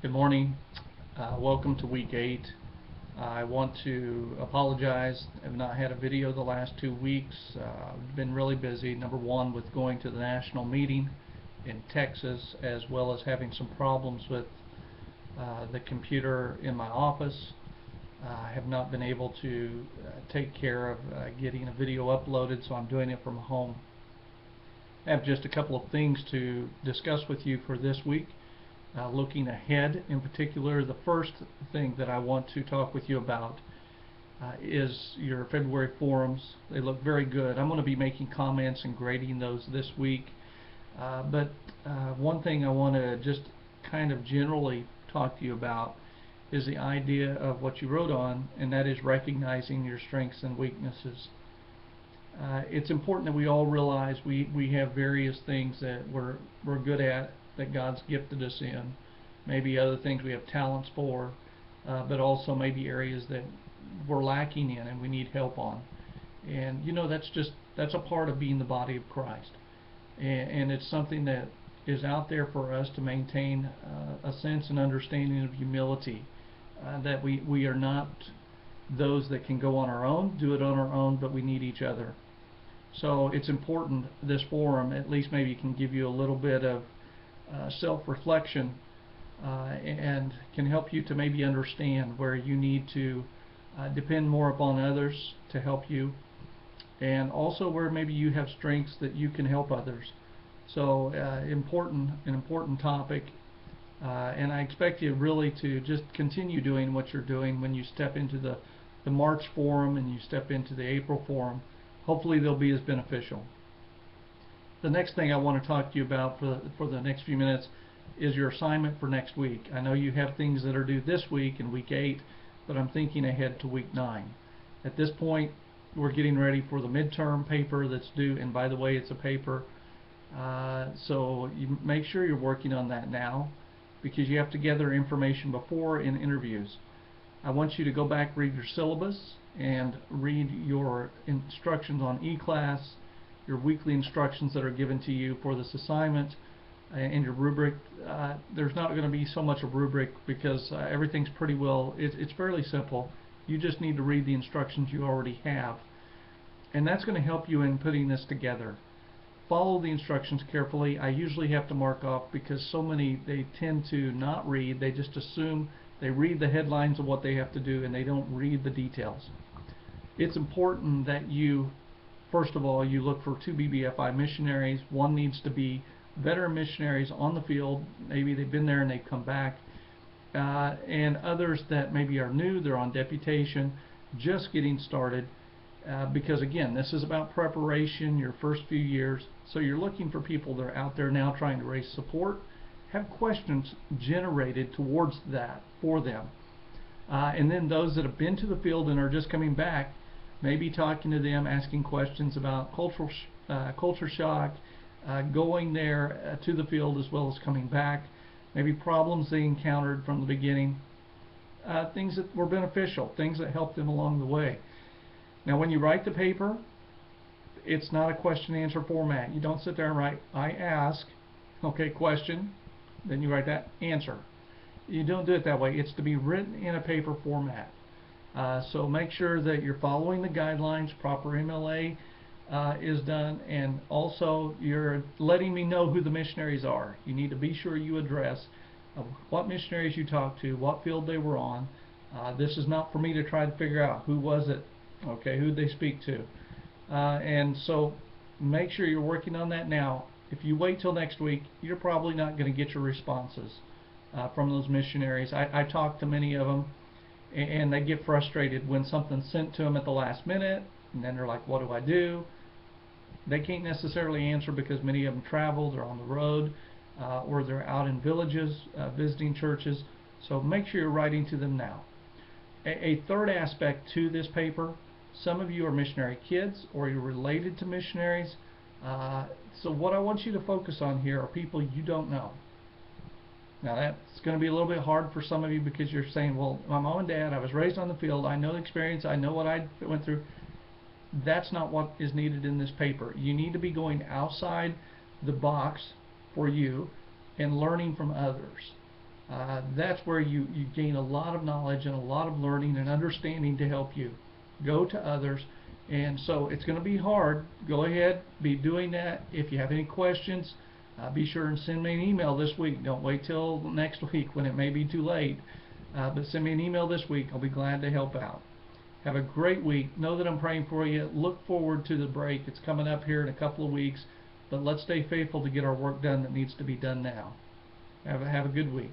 Good morning. Welcome to week 8. I want to apologize. I've not had a video the last 2 weeks. I've been really busy. Number one, with going to the national meeting in Texas, as well as having some problems with the computer in my office. I have not been able to take care of getting a video uploaded, so I'm doing it from home. I have just a couple of things to discuss with you for this week. Looking ahead, in particular, the first thing that I want to talk with you about is your February forums. They look very good. I'm going to be making comments and grading those this week. But one thing I want to just kind of generally talk to you about is the idea of what you wrote on, and that is recognizing your strengths and weaknesses. It's important that we all realize we have various things that we're good at, that God's gifted us in, maybe other things we have talents for, but also maybe areas that we're lacking in and we need help on. And you know, that's a part of being the body of Christ, and it's something that is out there for us to maintain a sense and understanding of humility, that we are not those that can go on our own, do it on our own, but we need each other. So it's important this forum at least maybe can give you a little bit of self-reflection and can help you to maybe understand where you need to depend more upon others to help you, and also where maybe you have strengths that you can help others. So an important topic, and I expect you really to just continue doing what you're doing when you step into the March forum and you step into the April forum. Hopefully they'll be as beneficial. The next thing I want to talk to you about for the next few minutes is your assignment for next week. I know you have things that are due this week in week 8, but I'm thinking ahead to week 9. At this point, we're getting ready for the midterm paper that's due, and by the way, it's a paper, so you make sure you're working on that now, because you have to gather information before in interviews. I want you to go back, read your syllabus, and read your instructions on eClass, your weekly instructions that are given to you for this assignment, and your rubric. There's not going to be so much a rubric because everything's pretty well, it's fairly simple. You just need to read the instructions you already have, and that's going to help you in putting this together. Follow the instructions carefully. I usually have to mark off because so many, they tend to not read. They just assume, they read the headlines of what they have to do and they don't read the details. It's important that you, first of all, you look for 2 BBFI missionaries. One needs to be veteran missionaries on the field. Maybe they've been there and they've come back. And others that maybe are new, they're on deputation, just getting started. Because again, this is about preparation, your first few years. So you're looking for people that are out there now trying to raise support, have questions generated towards that for them. And then those that have been to the field and are just coming back, maybe talking to them, asking questions about culture shock, going there to the field as well as coming back, maybe problems they encountered from the beginning, things that were beneficial, things that helped them along the way. Now when you write the paper, it's not a question and answer format. You don't sit there and write, I ask, okay, question, then you write that, answer. You don't do it that way. It's to be written in a paper format. So make sure that you're following the guidelines, proper MLA is done, and also you're letting me know who the missionaries are. You need to be sure you address what missionaries you talked to, what field they were on. This is not for me to try to figure out who was it, okay, who they speak to. And so make sure you're working on that now. If you wait till next week, you're probably not going to get your responses from those missionaries. I talk to many of them, and they get frustrated when something's sent to them at the last minute, and then they're like, what do I do? They can't necessarily answer because many of them travel, they're on the road, or they're out in villages visiting churches. So make sure you're writing to them now. A third aspect to this paper, some of you are missionary kids or you're related to missionaries. So what I want you to focus on here are people you don't know. Now that's going to be a little bit hard for some of you because you're saying, well, my mom and dad, I was raised on the field, I know the experience, I know what I went through. That's not what is needed in this paper. You need to be going outside the box for you and learning from others. That's where you gain a lot of knowledge and a lot of learning and understanding to help you. Go to others. And so it's going to be hard. Go ahead, be doing that. If you have any questions, be sure and send me an email this week. Don't wait till next week when it may be too late. But send me an email this week. I'll be glad to help out. Have a great week. Know that I'm praying for you. Look forward to the break. It's coming up here in a couple of weeks. But let's stay faithful to get our work done that needs to be done now. Have a good week.